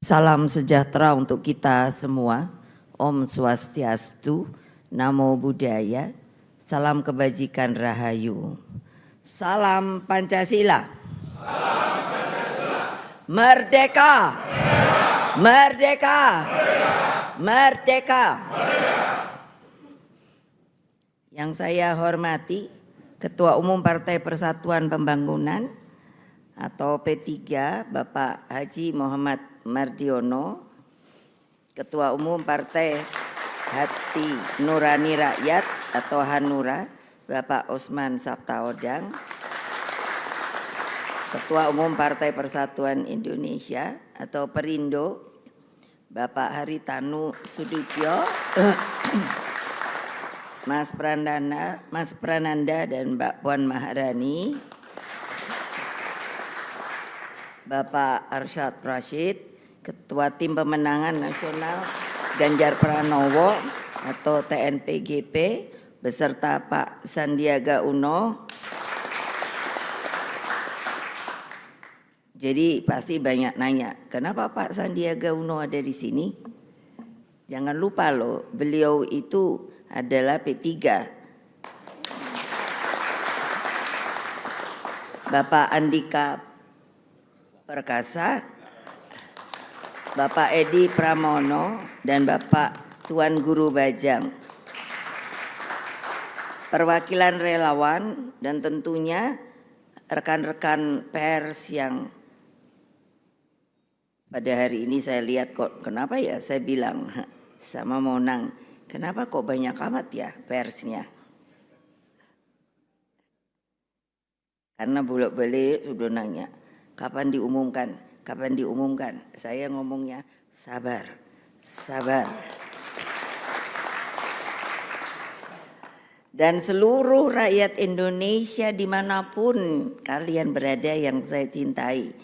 Salam sejahtera untuk kita semua. Om Swastiastu, Namo Buddhaya, salam kebajikan Rahayu. Salam Pancasila. Salam Pancasila. Merdeka. Merdeka. Merdeka. Merdeka. Yang saya hormati Ketua Umum Partai Persatuan Pembangunan atau P3 Bapak Haji Muhammad Mardiono, Ketua Umum Partai Hati Nurani Rakyat atau Hanura Bapak Osman Sabtaodang, Ketua Umum Partai Persatuan Indonesia atau Perindo Bapak Haritanu Sudibyo, Mas Prananda dan Mbak Puan Maharani, Bapak Arsyad Rashid, Ketua Tim Pemenangan Nasional Ganjar Pranowo atau TNPGP beserta Pak Sandiaga Uno. Jadi pasti banyak nanya, kenapa Pak Sandiaga Uno ada di sini? Jangan lupa loh, beliau itu adalah P3. Bapak Andika Perkasa, Bapak Edi Pramono dan Bapak Tuan Guru Bajang. Perwakilan relawan dan tentunya rekan-rekan pers yang pada hari ini saya lihat kok, kenapa ya saya bilang sama Monang, kenapa kok banyak amat ya persnya? Karena bolak-balik sudah nanya, kapan diumumkan? Kapan diumumkan? Saya ngomongnya sabar, sabar. Dan seluruh rakyat Indonesia dimanapun kalian berada yang saya cintai,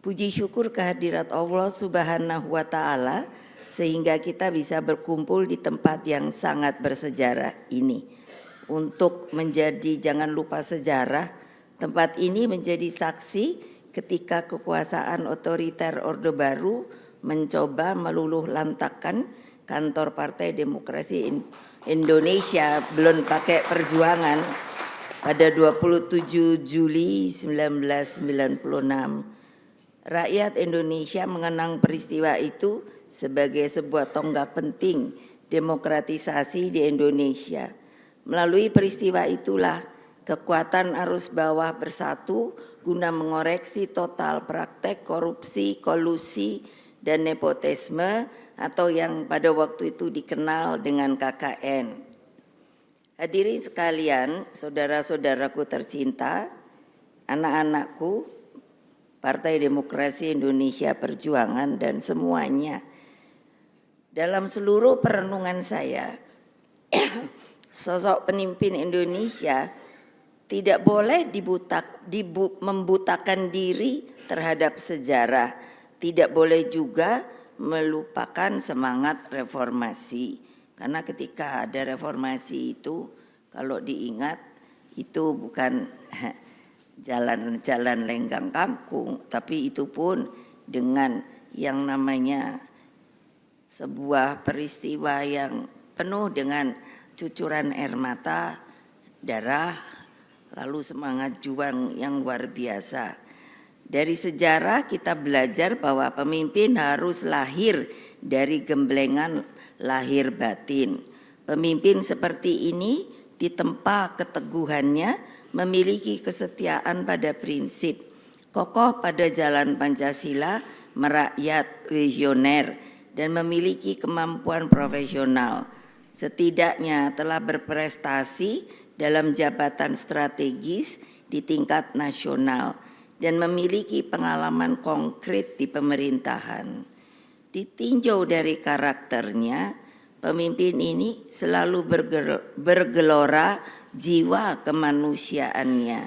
puji syukur kehadirat Allah Subhanahu wa Ta'ala sehingga kita bisa berkumpul di tempat yang sangat bersejarah ini. Untuk menjadi, jangan lupa sejarah, tempat ini menjadi saksi ketika kekuasaan otoriter Orde Baru mencoba meluluh lantakkan kantor Partai Demokrasi Indonesia belum pakai perjuangan pada 27 Juli 1996. Rakyat Indonesia mengenang peristiwa itu sebagai sebuah tonggak penting demokratisasi di Indonesia. Melalui peristiwa itulah kekuatan arus bawah bersatu guna mengoreksi total praktek korupsi, kolusi, dan nepotisme atau yang pada waktu itu dikenal dengan KKN. Hadirin sekalian, saudara-saudaraku tercinta, anak-anakku, Partai Demokrasi Indonesia Perjuangan dan semuanya. Dalam seluruh perenungan saya, sosok pemimpin Indonesia tidak boleh membutakan diri terhadap sejarah. Tidak boleh juga melupakan semangat reformasi. Karena ketika ada reformasi itu, kalau diingat, itu bukan jalan-jalan lenggang kangkung. Tapi itu pun dengan yang namanya sebuah peristiwa yang penuh dengan cucuran air mata, darah, lalu semangat juang yang luar biasa. Dari sejarah kita belajar bahwa pemimpin harus lahir dari gemblengan lahir batin. Pemimpin seperti ini ditempa keteguhannya, memiliki kesetiaan pada prinsip, kokoh pada jalan Pancasila, merakyat, visioner, dan memiliki kemampuan profesional. Setidaknya telah berprestasi dalam jabatan strategis di tingkat nasional dan memiliki pengalaman konkret di pemerintahan. Ditinjau dari karakternya, pemimpin ini selalu bergelora jiwa kemanusiaannya.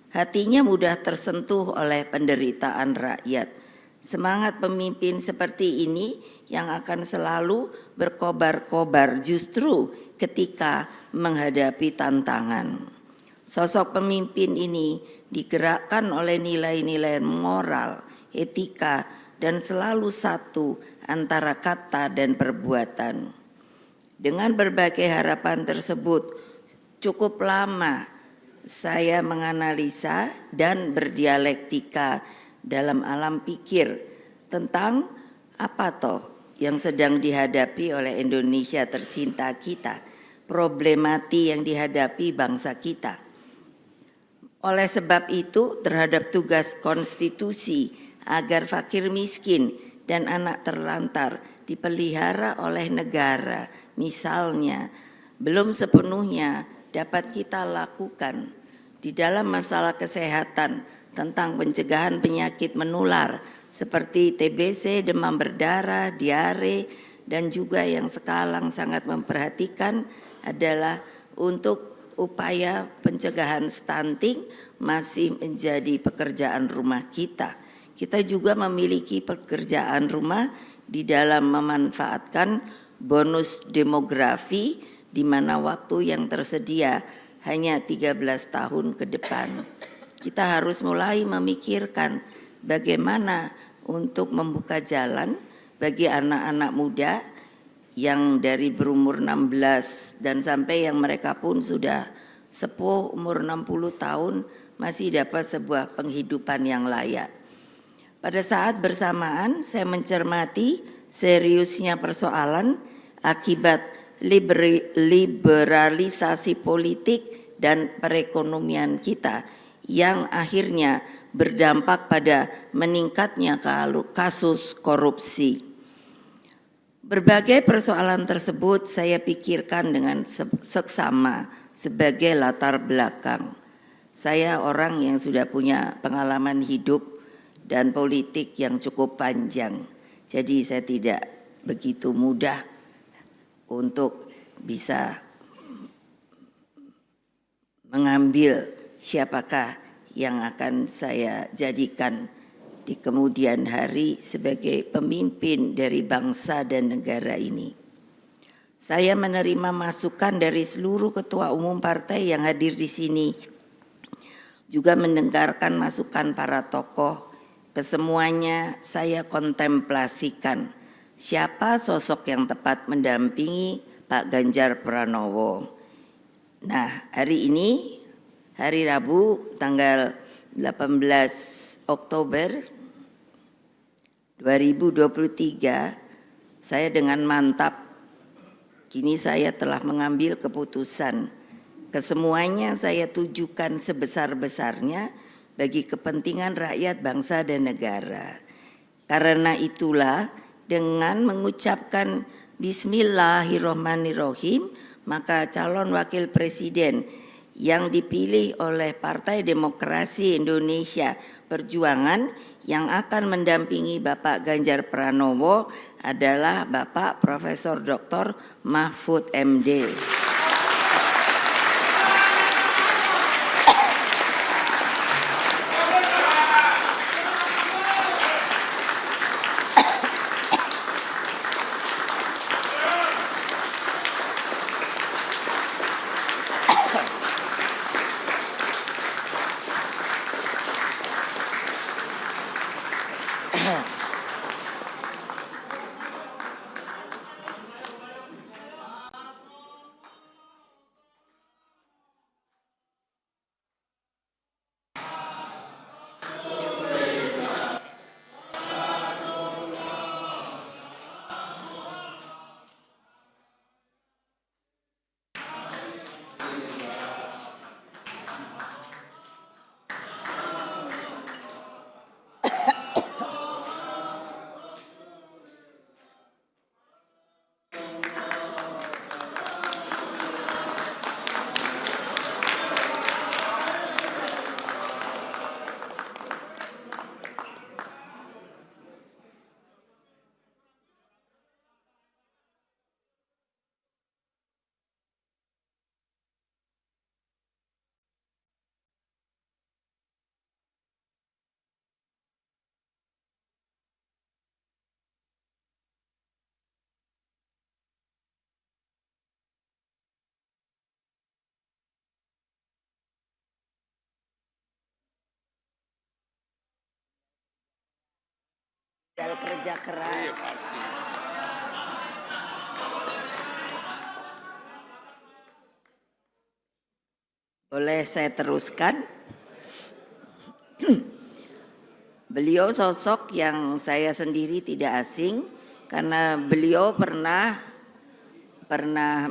Hatinya mudah tersentuh oleh penderitaan rakyat. Semangat pemimpin seperti ini yang akan selalu berkobar-kobar justru ketika menghadapi tantangan. Sosok pemimpin ini digerakkan oleh nilai-nilai moral, etika, dan selalu satu antara kata dan perbuatan. Dengan berbagai harapan tersebut, cukup lama saya menganalisa dan berdialektika dalam alam pikir tentang apa toh yang sedang dihadapi oleh Indonesia tercinta kita, problematik yang dihadapi bangsa kita. Oleh sebab itu, terhadap tugas konstitusi agar fakir miskin dan anak terlantar dipelihara oleh negara, misalnya, belum sepenuhnya dapat kita lakukan di dalam masalah kesehatan tentang pencegahan penyakit menular seperti TBC, demam berdarah, diare, dan juga yang sekarang sangat memperhatikan adalah untuk upaya pencegahan stunting masih menjadi pekerjaan rumah kita. Kita juga memiliki pekerjaan rumah di dalam memanfaatkan bonus demografi di mana waktu yang tersedia hanya 13 tahun ke depan. Kita harus mulai memikirkan bagaimana untuk membuka jalan bagi anak-anak muda yang dari berumur 16 dan sampai yang mereka pun sudah sepuh umur 60 tahun masih dapat sebuah penghidupan yang layak. Pada saat bersamaan saya mencermati seriusnya persoalan akibat liberalisasi politik dan perekonomian kita yang akhirnya berdampak pada meningkatnya kasus korupsi. Berbagai persoalan tersebut saya pikirkan dengan seksama sebagai latar belakang. Saya orang yang sudah punya pengalaman hidup dan politik yang cukup panjang. Jadi saya tidak begitu mudah untuk bisa mengambil siapakah yang akan saya jadikan di kemudian hari sebagai pemimpin dari bangsa dan negara ini. Saya menerima masukan dari seluruh ketua umum partai yang hadir di sini, juga mendengarkan masukan para tokoh. Kesemuanya saya kontemplasikan siapa sosok yang tepat mendampingi Pak Ganjar Pranowo. Nah, hari ini, hari Rabu tanggal 18 Oktober 2023, saya dengan mantap kini saya telah mengambil keputusan. Kesemuanya saya tujukan sebesar-besarnya bagi kepentingan rakyat, bangsa dan negara. Karena itulah dengan mengucapkan Bismillahirrahmanirrahim, maka calon wakil presiden yang dipilih oleh Partai Demokrasi Indonesia Perjuangan yang akan mendampingi Bapak Ganjar Pranowo adalah Bapak Profesor Dr. Mahfud MD. kerja keras. Iya pasti. Boleh saya teruskan? Beliau sosok yang saya sendiri tidak asing karena beliau pernah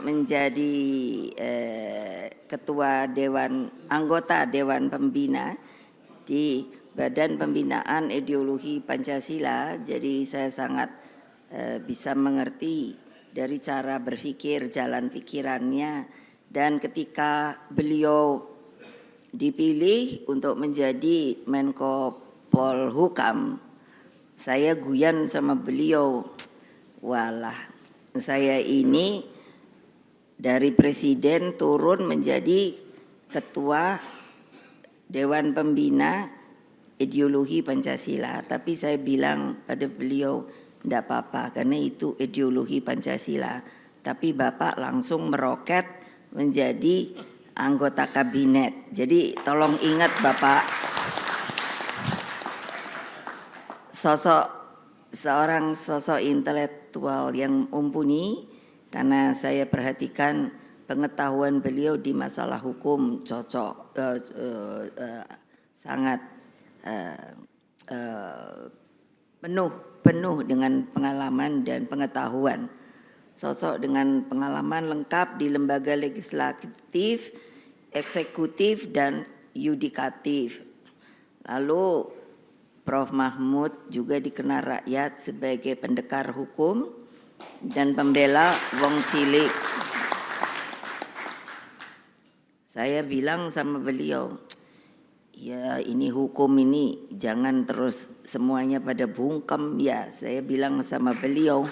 menjadi ketua anggota Dewan Pembina di Badan Pembinaan Ideologi Pancasila. Jadi saya sangat bisa mengerti dari cara berpikir, jalan pikirannya, dan ketika beliau dipilih untuk menjadi Menko Polhukam, saya guyan sama beliau, walah saya ini dari presiden turun menjadi ketua Dewan Pembina Ideologi Pancasila. Tapi saya bilang pada beliau, enggak apa-apa karena itu ideologi Pancasila. Tapi Bapak langsung meroket menjadi anggota kabinet. Jadi tolong ingat Bapak, seorang sosok intelektual yang mumpuni, karena saya perhatikan pengetahuan beliau di masalah hukum sangat penuh dengan pengalaman dan pengetahuan. Sosok dengan pengalaman lengkap di lembaga legislatif, eksekutif, dan yudikatif. Lalu Prof. Mahmud juga dikenal rakyat sebagai pendekar hukum dan pembela wong cilik. Saya bilang sama beliau, ya ini hukum ini jangan terus semuanya pada bungkem ya. Saya bilang sama beliau,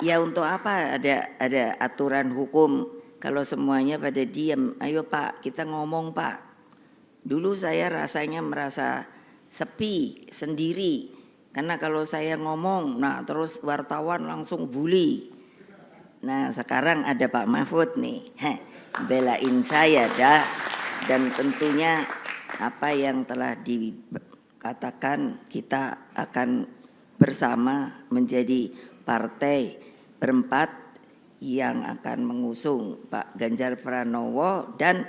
ya untuk apa ada aturan hukum kalau semuanya pada diam. Ayo Pak, kita ngomong Pak. Dulu saya rasanya merasa sepi sendiri, karena kalau saya ngomong, nah terus wartawan langsung bully. Nah sekarang ada Pak Mahfud nih, belain saya dah. Dan tentunya apa yang telah dikatakan, kita akan bersama menjadi partai berempat yang akan mengusung Pak Ganjar Pranowo dan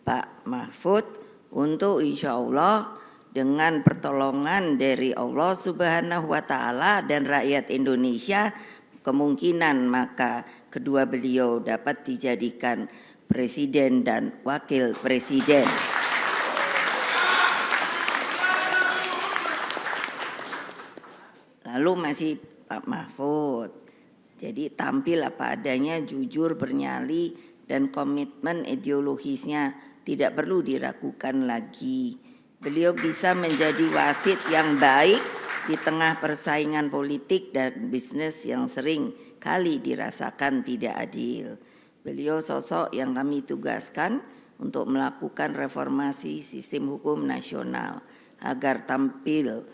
Pak Mahfud untuk insya Allah dengan pertolongan dari Allah Subhanahu wa Ta'ala dan rakyat Indonesia, kemungkinan maka kedua beliau dapat dijadikan presiden dan wakil presiden. Lalu masih Pak Mahfud, jadi tampil apa adanya, jujur, bernyali, dan komitmen ideologisnya tidak perlu diragukan lagi. Beliau bisa menjadi wasit yang baik di tengah persaingan politik dan bisnis yang sering kali dirasakan tidak adil. Beliau sosok yang kami tugaskan untuk melakukan reformasi sistem hukum nasional agar tampil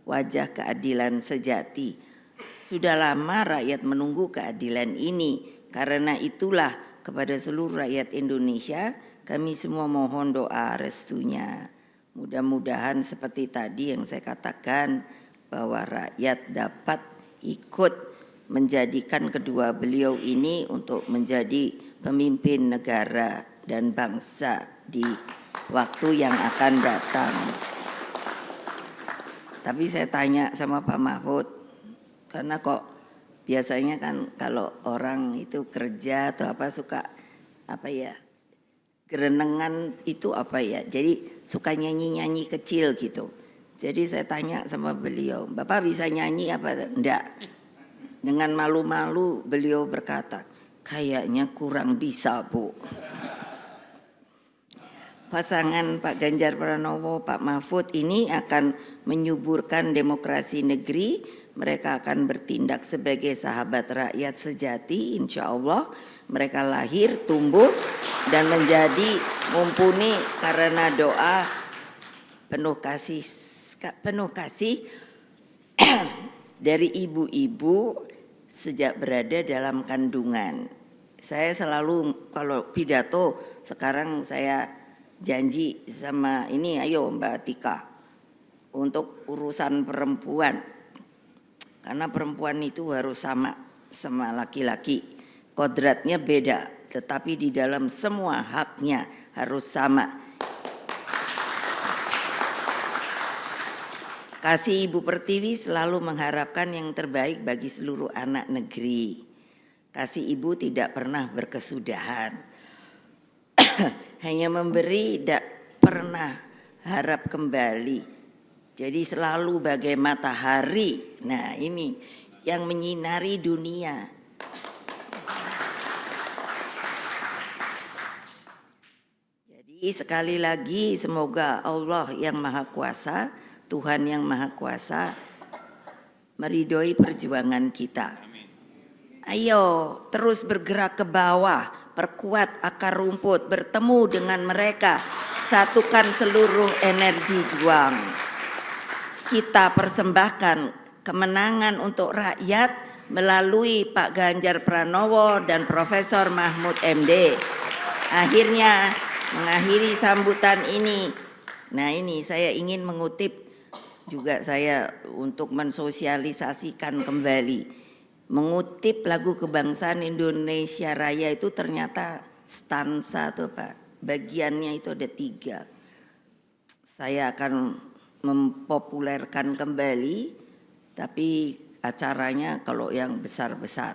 wajah keadilan sejati. Sudah lama rakyat menunggu keadilan ini, karena itulah kepada seluruh rakyat Indonesia kami semua mohon doa restunya. Mudah-mudahan seperti tadi yang saya katakan, bahwa rakyat dapat ikut menjadikan kedua beliau ini untuk menjadi pemimpin negara dan bangsa di waktu yang akan datang. Tapi saya tanya sama Pak Mahfud, karena kok biasanya kan kalau orang itu kerja atau apa suka apa ya, gerenengan itu apa ya, jadi suka nyanyi-nyanyi kecil gitu. Jadi saya tanya sama beliau, Bapak bisa nyanyi apa? Enggak. Dengan malu-malu beliau berkata, kayaknya kurang bisa Bu. Pasangan Pak Ganjar Pranowo, Pak Mahfud ini akan menyuburkan demokrasi negeri. Mereka akan bertindak sebagai sahabat rakyat sejati, insya Allah. Mereka lahir, tumbuh, dan menjadi mumpuni karena doa penuh kasih dari ibu-ibu sejak berada dalam kandungan. Saya selalu kalau pidato sekarang saya janji sama ini, ayo Mbak Tika, untuk urusan perempuan. Karena perempuan itu harus sama laki-laki. Kodratnya beda, tetapi di dalam semua haknya harus sama. Kasih Ibu Pertiwi selalu mengharapkan yang terbaik bagi seluruh anak negeri. Kasih Ibu tidak pernah berkesudahan. Hanya memberi, tidak pernah harap kembali. Jadi selalu bagai matahari. Nah, ini yang menyinari dunia. Jadi sekali lagi semoga Allah yang Maha Kuasa, Tuhan yang Maha Kuasa meridhoi perjuangan kita. Ayo terus bergerak ke bawah, perkuat akar rumput, bertemu dengan mereka, satukan seluruh energi juang. Kita persembahkan kemenangan untuk rakyat melalui Pak Ganjar Pranowo dan Profesor Mahfud MD. Akhirnya mengakhiri sambutan ini. Nah, ini saya ingin mengutip juga saya untuk mensosialisasikan kembali. Mengutip lagu kebangsaan Indonesia Raya itu ternyata stansa tuh Pak. Bagiannya itu ada 3. Saya akan mempopulerkan kembali, tapi acaranya kalau yang besar-besar.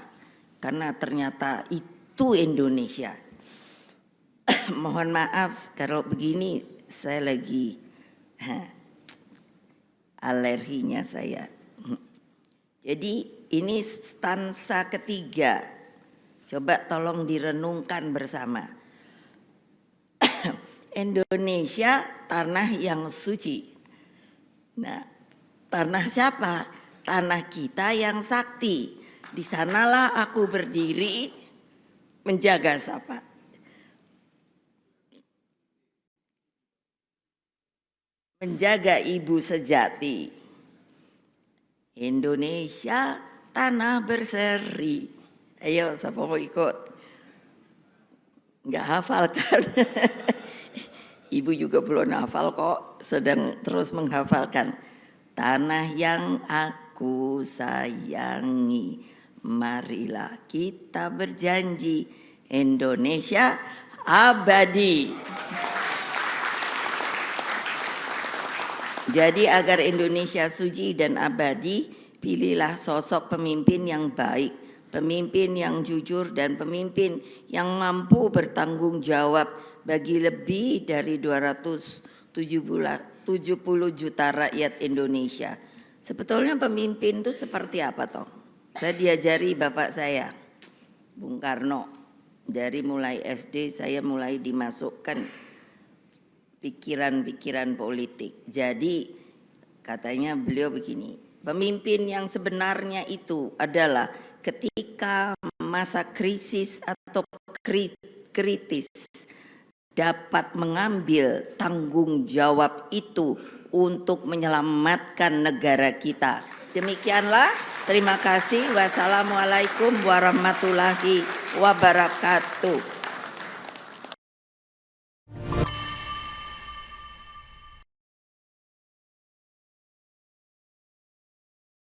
Karena ternyata itu Indonesia. Mohon maaf kalau begini saya lagi alerginya saya. Jadi ini stansa ketiga. Coba tolong direnungkan bersama. Indonesia tanah yang suci. Nah, tanah siapa? Tanah kita yang sakti. Di sanalah aku berdiri menjaga siapa? Menjaga ibu sejati. Indonesia tanah berseri. Ayo siapa mau ikut? Nggak hafal kan? Ibu juga belum hafal kok, sedang terus menghafalkan. Tanah yang aku sayangi, marilah kita berjanji Indonesia abadi. Jadi agar Indonesia suci dan abadi, pilihlah sosok pemimpin yang baik, pemimpin yang jujur dan pemimpin yang mampu bertanggung jawab bagi lebih dari 270 juta rakyat Indonesia. Sebetulnya pemimpin itu seperti apa toh? Saya diajari bapak saya, Bung Karno. Dari mulai SD saya mulai dimasukkan pikiran-pikiran politik. Jadi katanya beliau begini, pemimpin yang sebenarnya itu adalah ketika masa krisis atau kritis dapat mengambil tanggung jawab itu untuk menyelamatkan negara kita. Demikianlah, terima kasih. Wassalamualaikum warahmatullahi wabarakatuh.